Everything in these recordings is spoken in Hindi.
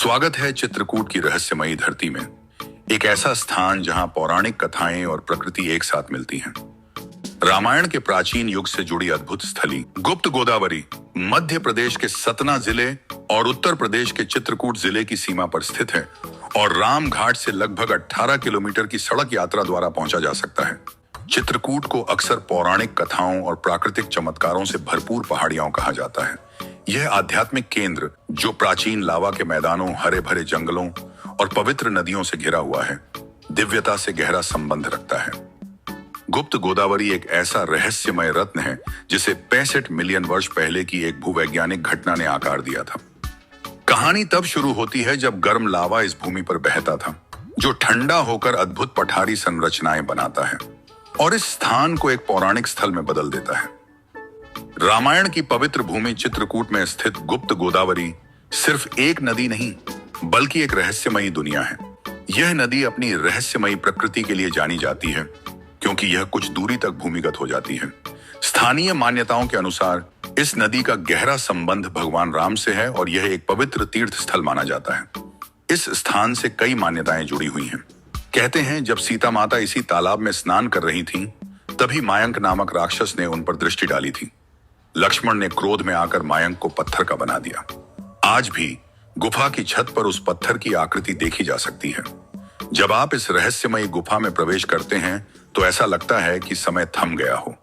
स्वागत है चित्रकूट की रहस्यमयी धरती में, एक ऐसा स्थान जहां पौराणिक कथाएं और प्रकृति एक साथ मिलती हैं। रामायण के प्राचीन युग से जुड़ी अद्भुत स्थली गुप्त गोदावरी मध्य प्रदेश के सतना जिले और उत्तर प्रदेश के चित्रकूट जिले की सीमा पर स्थित है और राम घाट से लगभग 18 किलोमीटर की सड़क यात्रा द्वारा पहुंचा जा सकता है। चित्रकूट को अक्सर पौराणिक कथाओं और प्राकृतिक चमत्कारों से भरपूर पहाड़ियों कहा जाता है। यह आध्यात्मिक केंद्र, जो प्राचीन लावा के मैदानों, हरे भरे जंगलों और पवित्र नदियों से घिरा हुआ है, दिव्यता से गहरा संबंध रखता है। गुप्त गोदावरी एक ऐसा रहस्यमय रत्न है जिसे 65 मिलियन वर्ष पहले की एक भूवैज्ञानिक घटना ने आकार दिया था। कहानी तब शुरू होती है जब गर्म लावा इस भूमि पर बहता था, जो ठंडा होकर अद्भुत पठारी संरचनाएं बनाता है और इस स्थान को एक पौराणिक स्थल में बदल देता है। रामायण की पवित्र भूमि चित्रकूट में स्थित गुप्त गोदावरी सिर्फ एक नदी नहीं, बल्कि एक रहस्यमयी दुनिया है। यह नदी अपनी रहस्यमयी प्रकृति के लिए जानी जाती है, क्योंकि यह कुछ दूरी तक भूमिगत हो जाती है। स्थानीय मान्यताओं के अनुसार इस नदी का गहरा संबंध भगवान राम से है और यह एक पवित्र तीर्थ स्थल माना जाता है। इस स्थान से कई मान्यताएं जुड़ी हुई हैं। कहते हैं जब सीता माता इसी तालाब में स्नान कर रही थीं, तभी मायंक नामक राक्षस ने उन पर दृष्टि डाली थी। लक्ष्मण ने क्रोध में आकर मायंक को पत्थर का बना दिया। आज भी गुफा की छत पर उस पत्थर की आकृति देखी जा सकती है। जब आप इस रहस्यमयी गुफा में प्रवेश करते हैं तो ऐसा लगता है कि समय थम गया हो।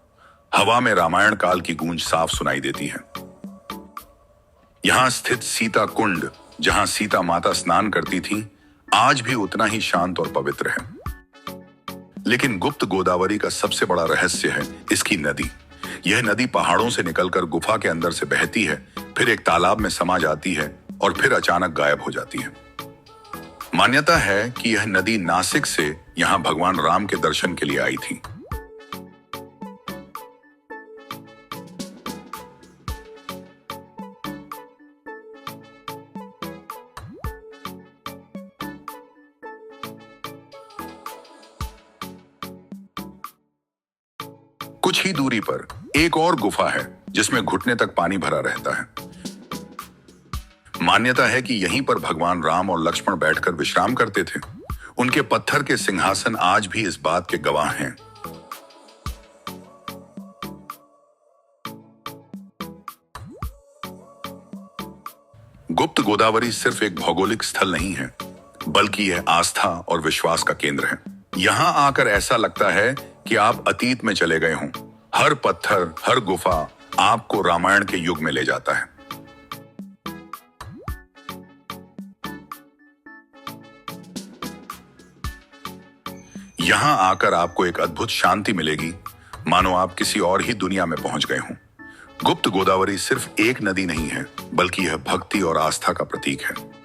हवा में रामायण काल की गूंज साफ सुनाई देती है। यहां स्थित सीता कुंड, जहां सीता माता स्नान करती थी, आज भी उतना ही शांत और पवित्र है। लेकिन गुप्त गोदावरी का सबसे बड़ा रहस्य है इसकी नदी। यह नदी पहाड़ों से निकलकर गुफा के अंदर से बहती है, फिर एक तालाब में समा जाती है और फिर अचानक गायब हो जाती है। मान्यता है कि यह नदी नासिक से यहां भगवान राम के दर्शन के लिए आई थी। कुछ ही दूरी पर एक और गुफा है जिसमें घुटने तक पानी भरा रहता है। मान्यता है कि यहीं पर भगवान राम और लक्ष्मण बैठकर विश्राम करते थे। उनके पत्थर के सिंहासन आज भी इस बात के गवाह हैं। गुप्त गोदावरी सिर्फ एक भौगोलिक स्थल नहीं है, बल्कि यह आस्था और विश्वास का केंद्र है। यहां आकर ऐसा लगता है कि आप अतीत में चले गए हों। हर पत्थर, हर गुफा आपको रामायण के युग में ले जाता है। यहां आकर आपको एक अद्भुत शांति मिलेगी, मानो आप किसी और ही दुनिया में पहुंच गए हों। गुप्त गोदावरी सिर्फ एक नदी नहीं है, बल्कि यह भक्ति और आस्था का प्रतीक है।